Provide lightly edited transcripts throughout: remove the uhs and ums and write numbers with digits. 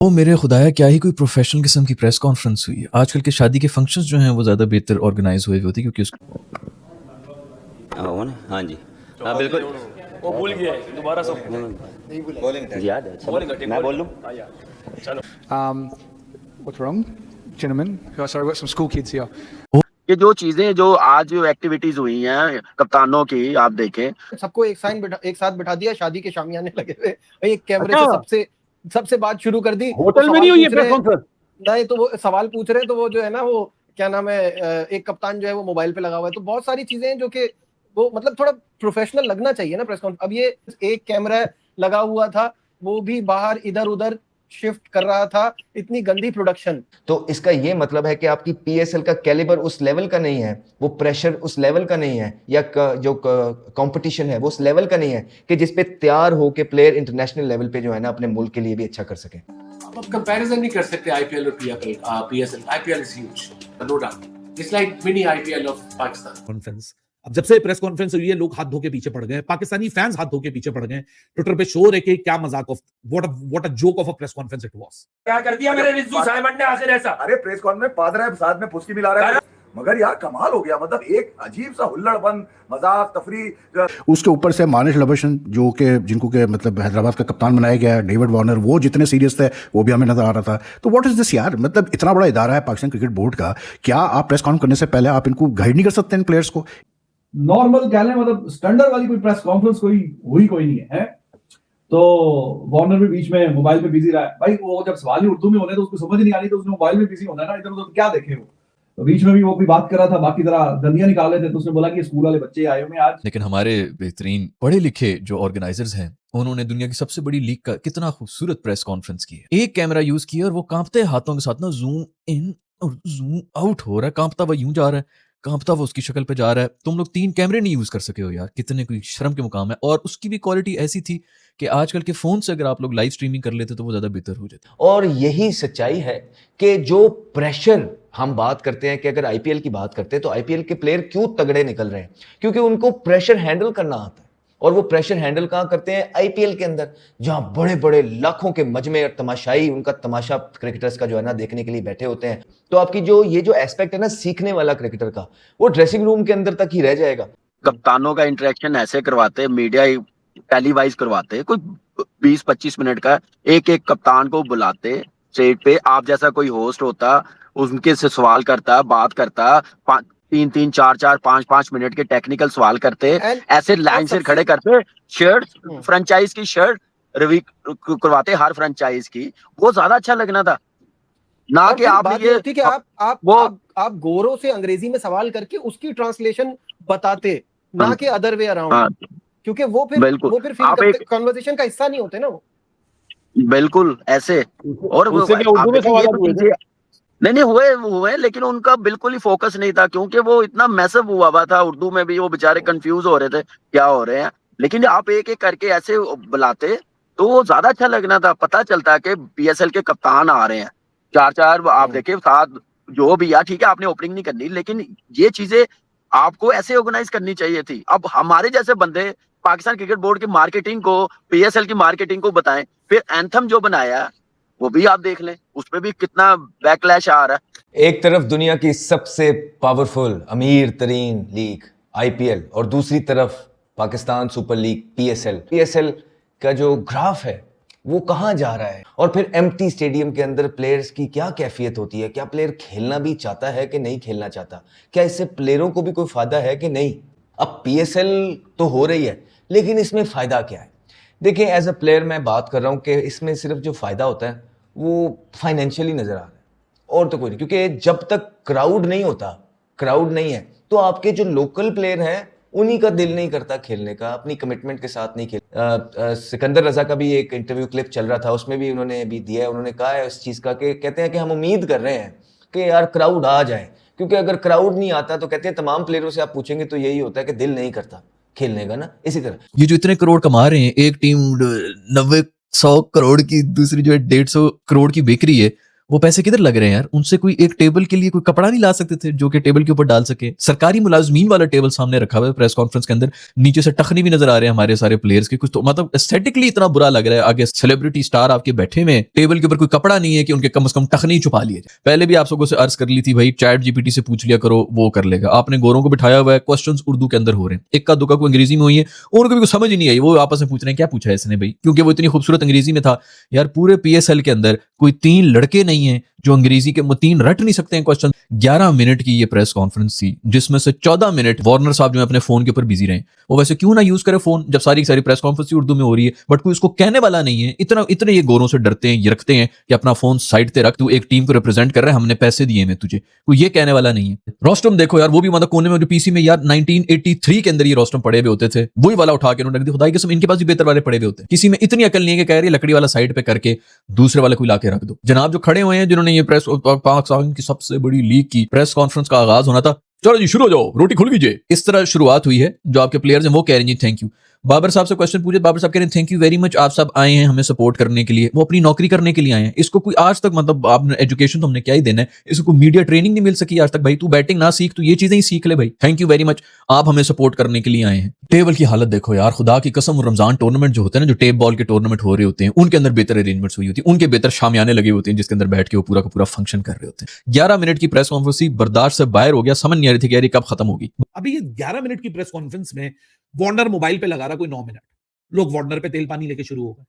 ओ मेरे खुदाया, क्या ही कोई प्रोफेशनल किस्म की प्रेस कॉन्फ्रेंस हुई है। आजकल के शादी के फंक्शंस जो हैं वो ज़्यादा बेहतर ऑर्गेनाइज हुए होते हैं, क्योंकि हो ना। हाँ जी, हाँ बिल्कुल। वो भूल गया है दोबारा सब याद है, अच्छा मैं बोल लूँ। चलो What's wrong, gentlemen? Oh, sorry, we've got some school kids here. ये जो चीजें जो आज एक्टिविटीज हुई हैं कप्तानों की, आप देखें सबको एक साथ बिठा दिया, शादी के शामियाने लगे हुए, एक कैमरे अच्छा। से सबसे बात शुरू कर दी। होटल में नहीं हुई है प्रेस कॉन्फ्रेंस? नहीं तो वो सवाल पूछ रहे हैं, तो वो जो है ना, वो क्या नाम है, एक कप्तान जो है वो मोबाइल पे लगा हुआ है। तो बहुत सारी चीजें हैं जो कि वो मतलब थोड़ा प्रोफेशनल लगना चाहिए ना प्रेस कॉन्फ्रेंस। अब ये एक कैमरा लगा हुआ था, वो भी बाहर इधर उधर शिफ्ट कर रहा था, इतनी गंदी प्रोडक्शन। तो इसका ये मतलब है कि आपकी पीएसएल का कैलिबर उस लेवल का नहीं है, वो प्रेशर उस लेवल का नहीं है, या जो कंपटीशन है वो उस लेवल का नहीं है कि जिस पे तैयार हो के प्लेयर इंटरनेशनल लेवल पे जो है ना अपने मुल्क के लिए भी अच्छा कर सके। आप कंपैरिजन नहीं कर सकते आईपीएल और PSL. IPL is huge, no doubt. It's like mini IPL of Pakistan. Conference, अब जब से प्रेस कॉन्फ्रेंस हुई है लोग हाथ धो के पीछे पड़ गए, पाकिस्तानी फैंस हाथ धो के पीछे पड़ गए। ट्विटर पे शोर है कि क्या मजाक of what a joke of a press conference it was. क्या कर दिया मेरे रिजू साइमन ने आखिर ऐसा? अरे प्रेस कॉन्फ्रेंस में पादरा है, साथ में पुस्की मिला रहा है, मगर यार कमाल हो गया। मतलब एक अजीब सा हुल्लड़पन, मजाक, तफरी। उसके ऊपर से मानिश लबशन जो कि जिनको के मतलब हैदराबाद का कप्तान बनाया गया है, डेविड वार्नर, वो जितने सीरियस थे वो भी हमें नजर आ रहा था। तो व्हाट इज दिस यार, मतलब इतना बड़ा इदारा है पाकिस्तान क्रिकेट बोर्ड का, क्या आप प्रेस कॉन्फ्रेंस करने से पहले आप इनको गाइड नहीं कर सकते इन प्लेयर्स को? नॉर्मल कह लें, मतलब स्टैंडर्ड वाली कोई प्रेस कॉन्फ्रेंस कोई नहीं है। तो वार्नर भी बीच में मोबाइल पे बिजी रहा है। भाई वो जब सवाल ही उर्दू में होने तो उसको समझ नहीं आ रही, तो उसने मोबाइल में बिजी होना है ना, इधर उधर क्या देखे वो। तो बीच में भी वो भी बात कर रहा था, बाकी तरह दंदियां निकाल रहे थे, तो उसने बोला कि स्कूल वाले बच्चे आए हुए आज। लेकिन हमारे बेहतरीन पढ़े लिखे जो ऑर्गेनाइजर्स हैं, उन्होंने दुनिया की सबसे बड़ी लीग का कितना खूबसूरत प्रेस कॉन्फ्रेंस की है। एक कैमरा यूज किया और वो कांपते हाथों के साथ ना जूम इन और जूम आउट हो रहा है। कांपता हुआ यूं जा रहा है, कांपता वो उसकी शक्ल पे जा रहा है। तुम लोग 3 कैमरे नहीं यूज कर सके हो यार, कितने कोई शर्म के मुकाम है। और उसकी भी क्वालिटी ऐसी थी कि आजकल के फोन से अगर आप लोग लाइव स्ट्रीमिंग कर लेते तो वो ज्यादा बेहतर हो जाता। और यही सच्चाई है कि जो प्रेशर हम बात करते हैं, कि अगर आईपीएल की बात करते हैं तो आईपीएल के प्लेयर क्यों तगड़े निकल रहे हैं, क्योंकि उनको प्रेशर हैंडल करना आता है। और वो प्रेशर हैंडल कहां करते हैं? आईपीएल के अंदर, जहां बड़े बड़े लाखों के मजमे और तमाशाई उनका तमाशा क्रिकेटर्स का जो है ना देखने के लिए बैठे होते हैं। तो आपकी जो ये जो एस्पेक्ट है ना सीखने वाला क्रिकेटर का, वो ड्रेसिंग रूम के अंदर तक ही रह जाएगा। कप्तानों का इंटरेक्शन ऐसे करवाते, मीडिया टेलीवाइज करवाते, कोई 20-25 मिनट का एक एक कप्तान को बुलाते स्टेज पे, आप जैसा कोई होस्ट होता, उनके से सवाल करता, बात करता, 3-3, 4-4, 5-5 मिनट के टेक्निकल सवाल करते, ऐसे लाइन से खड़े करते, शर्ट फ्रेंचाइज की शर्ट रिव्यू करवाते हर फ्रेंचाइज की। वो ज्यादा अच्छा लगना था ना कि आप ये होती कि आप गोरों से अंग्रेजी में सवाल करके उसकी ट्रांसलेशन बताते, ना कि अदर वे अराउंड, क्योंकि वो फिर कन्वर्सेशन का हिस्सा नहीं होते ना वो। बिल्कुल ऐसे। और उर्दू में सवाल पूछे नहीं हुए, लेकिन उनका बिल्कुल ही फोकस नहीं था, क्योंकि वो इतना मैसेव हुआ था उर्दू में भी, वो बेचारे कंफ्यूज हो रहे थे क्या हो रहे हैं। लेकिन आप एक एक करके ऐसे बुलाते तो वो ज्यादा अच्छा लगना था। पता चलता कि पीएसएल के कप्तान आ रहे हैं, 4-4 आप देखे साथ, जो भी यार ठीक है आपने ओपनिंग नहीं करनी, लेकिन ये चीजें आपको ऐसे ऑर्गेनाइज करनी चाहिए थी। अब हमारे जैसे बंदे पाकिस्तान क्रिकेट बोर्ड की मार्केटिंग को, पीएसएल की मार्केटिंग को बताएं। फिर एंथम जो बनाया वो भी आप देख लें, उसमें भी कितना बैकलैश आ रहा है। एक तरफ दुनिया की सबसे पावरफुल अमीर तरीन लीग आईपीएल, और दूसरी तरफ पाकिस्तान सुपर लीग पीएसएल का जो ग्राफ है वो कहां जा रहा है। और फिर एम्प्टी स्टेडियम के अंदर प्लेयर्स की क्या कैफियत होती है, क्या प्लेयर खेलना भी चाहता है कि नहीं खेलना चाहता, क्या इससे प्लेयरों को भी कोई फायदा है कि नहीं। अब पीएसएल तो हो रही है, लेकिन इसमें फायदा क्या है? देखिए, एज अ प्लेयर मैं बात कर रहा हूं कि इसमें सिर्फ जो फायदा होता है वो फाइनेंशियली नजर आ रहा है, और तो कोई नहीं। क्योंकि जब तक क्राउड नहीं होता, क्राउड नहीं है, तो आपके जो लोकल प्लेयर हैं उन्हीं का दिल नहीं करता खेलने का, अपनी कमिटमेंट के साथ नहीं खेल। सिकंदर रजा का भी एक इंटरव्यू क्लिप चल रहा था, उसमें भी उन्होंने भी दिया है, उन्होंने कहा है इस चीज़ का कि कहते हैं कि हम उम्मीद कर रहे हैं कि यार क्राउड आ जाए, क्योंकि अगर क्राउड नहीं आता तो कहते हैं तमाम प्लेयरों से आप पूछेंगे तो यही होता है कि दिल नहीं करता खेलने का ना। इसी तरह ये जो इतने करोड़ कमा रहे हैं, एक टीम 90-100 करोड़ की, दूसरी जो है 150 करोड़ की बिक रही है, वो पैसे किधर लग रहे हैं यार? उनसे कोई एक टेबल के लिए कोई कपड़ा नहीं ला सकते थे जो कि टेबल के ऊपर डाल सके? सरकारी मुलाजमीन वाला टेबल सामने रखा हुआ है प्रेस कॉन्फ्रेंस के अंदर, नीचे से टखनी भी नजर आ रहे हैं हमारे सारे प्लेयर्स के। कुछ तो मतलब एस्थेटिकली इतना बुरा लग रहा है, आगे सेलिब्रिटी स्टार आपके बैठे में, टेबल के ऊपर कोई कपड़ा नहीं है कि उनके कम से कम टखनी छुपा लिए। पहले भी आप सबको से अर्ज कर ली थी भाई, चैट जीपीटी से पूछ लिया करो, वो कर लेगा। आपने गोरों को बिठाया हुआ है, क्वेश्चंस उर्दू के अंदर हो रहे हैं, इक्का दुक्का को अंग्रेजी में हुई है, उनको भी कुछ समझ ही नहीं आई, वो आपस में पूछ रहे हैं क्या पूछा है इसने भाई, क्योंकि वो इतनी खूबसूरत अंग्रेजी में था। यार पूरे पीएसएल के अंदर कोई 3 लड़के नहीं है जो अंग्रेजी के 3 रट नहीं सकते हैं क्वेश्चन। 11 मिनट की ये प्रेस कॉन्फ्रेंस थी, जिसमें से 14 मिनट वार्नर साहब जो अपने फोन के ऊपर बिजी रहे। वो वैसे क्यों ना यूज करे फोन, जब सारी प्रेस कॉन्फ्रेंस उर्दू में हो रही है, बट कोई उसको कहने वाला नहीं है। इतने ये गोरों से डरते हैं, ये रखते हैं कि अपना फोन साइड पे रख, तू एक टीम को रिप्रेजेंट कर रहा है, हमने पैसे दिए हैं तुझे, कोई ये कहने वाला नहीं है। रोस्टम देखो यार, वो भी मतलब कोने में जो पीसी में यार 1983 के अंदर ये रोस्टम पड़े हुए होते थे, वही वाला उठा के उन्होंने रख दिया। खुदाई कसम इनके पास भी बेहतर वाले पड़े हुए होते हैं। किसी में इतनी अकल नहीं है कि कह रही लकड़ी वाला साइड पे करके दूसरे वाले को ला के रख दो। जनाब जो खड़े हुए हैं, जिन्होंने ये प्रेस पाकिस्तान की सबसे बड़ी लीग की प्रेस कॉन्फ्रेंस का आगाज होना था, चलो जी शुरू हो जाओ, रोटी खुल लीजिए, इस तरह शुरुआत हुई है। जो आपके प्लेयर्स हैं वो कह रहे हैं जी थैंक यू। बाबर साहब से क्वेश्चन पूछे, बाबर साहब कह रहे हैं थैंक यू वेरी मच, आप सब आए हैं हमें सपोर्ट करने के लिए, वो अपनी नौकरी करने के लिए आए हैं। इसको कोई आज तक मतलब आपने एजुकेशन तो हमने क्या ही देना है, इसको मीडिया ट्रेनिंग नहीं मिल सकी आज तक। भाई तू बैटिंग ना सीख, तू ये चीजें ही सीख ले भाई। थैंक यू वेरी मच, आप हमें सपोर्ट करने के लिए आए हैं। टेबल की हालत देखो यार, खुदा की कसम, रमजान टूर्नामेंट जो होते हैं ना, जो टेप बॉल के टूर्नामेंट हो रहे होते हैं, उनके अंदर बेहतर अरेंजमेंट्स हुई होती है, उनके बेहतर शामियाने लगे होते हैं जिसके अंदर बैठ के वो पूरा का पूरा फंक्शन कर रहे होते हैं। 11 मिनट की प्रेस कॉन्फ्रेंस बर्दाश्त से बाहर हो गया, समझ नहीं आ रही थी कि यार कब खत्म होगी। अभी ये 11 मिनट की प्रेस कॉन्फ्रेंस में वार्नर मोबाइल पे लगा रहा कोई 9 मिनट, लोग वार्नर पे तेल पानी लेके शुरू हो गए।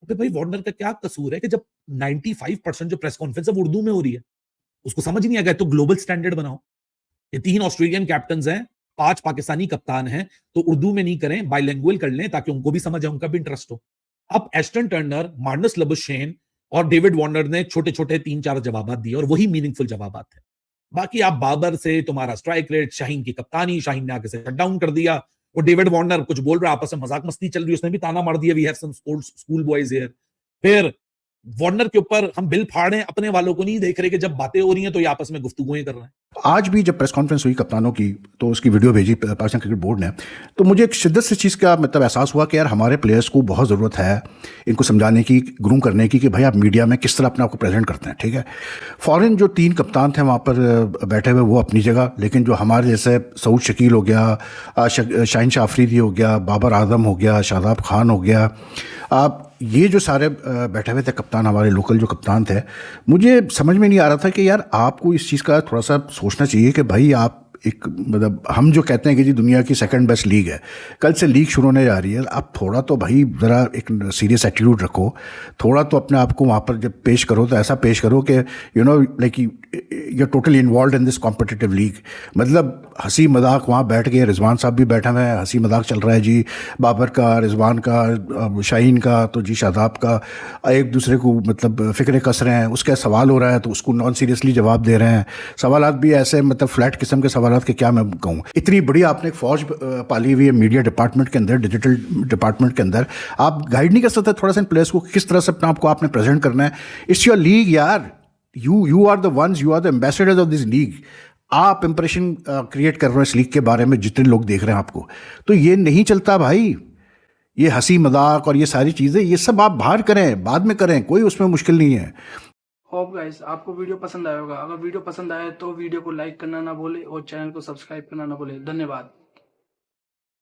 तो भाई वार्नर का क्या कसूर है कि जब 95% जो प्रेस कॉन्फ्रेंस है वो उर्दू में हो रही है, उसको समझ नहीं आ गया। तो ग्लोबल स्टैंडर्ड बनाओ। ये 3 ऑस्ट्रेलियन कैप्टन हैं, 5 पाकिस्तानी कप्तान हैं, तो उर्दू में नहीं करें, बाइलिंगुअल कर लें ताकि उनको भी समझ आए, उनका भी इंटरेस्ट हो। अब एस्टन टर्नर, मार्नस लबुशेन और डेविड वार्नर ने छोटे छोटे 3-4 जवाब दिए और वही मीनिंगफुल जवाब थे। बाकी आप बाबर से तुम्हारा स्ट्राइक रेट, शाहीन की कप्तानी, शाहीन ने आगे से शट डाउन कर दिया, और डेविड वार्नर कुछ बोल रहा है, आपस में मजाक मस्ती चल रही है, उसने भी ताना मार दिया, we have some old school boys here. फिर वार्नर के ऊपर हम बिल फाड़े, अपने वालों को नहीं देख रहे कि जब बातें हो रही हैं तो ये आपस में गुफ्तगूएं कर रहे हैं। आज भी जब प्रेस कॉन्फ्रेंस हुई कप्तानों की, तो उसकी वीडियो भेजी पाकिस्तान क्रिकेट बोर्ड ने, तो मुझे एक शिद्दत से चीज़ का मतलब एहसास हुआ कि यार हमारे प्लेयर्स को बहुत ज़रूरत है इनको समझाने की, ग्रूम करने की कि भाई आप मीडिया में किस तरह अपने आप को प्रेजेंट करते हैं। ठीक है, फॉरेन जो 3 कप्तान थे वहाँ पर बैठे हुए वो अपनी जगह, लेकिन जो हमारे जैसे सऊद शकील हो गया, शाहीन शाह अफरीदी हो गया, बाबर आजम हो गया, शादाब खान हो गया, आप ये जो सारे बैठे हुए थे कप्तान, हमारे लोकल जो कप्तान थे, मुझे समझ में नहीं आ रहा था कि यार आपको इस चीज़ का थोड़ा सा सोचना चाहिए कि भाई आप एक मतलब हम जो कहते हैं कि जी दुनिया की सेकंड बेस्ट लीग है, कल से लीग शुरू होने जा रही है, आप थोड़ा तो भाई ज़रा एक सीरियस एटीट्यूड रखो, थोड़ा तो अपने आप को वहाँ पर जब पेश करो तो ऐसा पेश करो कि you know like you are totally involve in this competitive league. मतलब हंसी मजाक वहाँ बैठ गए, रिजवान साहब भी बैठे हुए हैं, हंसी मजाक चल रहा है जी, बाबर का, रिजवान का, शाहीन का, तो जी शादाब का, एक दूसरे को मतलब फ़िक्रे कस रहे हैं, उसका सवाल हो रहा है तो उसको नॉन सीरियसली जवाब दे रहे हैं। सवालात भी ऐसे मतलब फ्लैट किस्म के सवाल के, क्या मैं कहूँ, इतनी बड़ी आपने एक फौज पाली हुई है मीडिया डिपार्टमेंट के अंदर, डिजिटल डिपार्टमेंट के अंदर, आप गाइड नहीं कर सकते थोड़ा सा इन प्लेयर्स को किस तरह से अपने आप को आपने प्रेजेंट करना है। इट्स योर लीग यार, you are the ones, you are the ambassadors of this league. आप इंप्रेशन क्रिएट कर रहे हो इस लीग के बारे में, जितने लोग देख रहे हैं आपको, तो ये नहीं चलता भाई। ये हंसी मजाक और ये सारी चीज़ें, ये सब आप बाहर करें, बाद में करें, कोई उसमें मुश्किल नहीं है। होप गाइस आपको वीडियो पसंद आया होगा। अगर वीडियो पसंद आए तो वीडियो को लाइक करना ना भूले और चैनल को सब्सक्राइब करना ना भूले। धन्यवाद।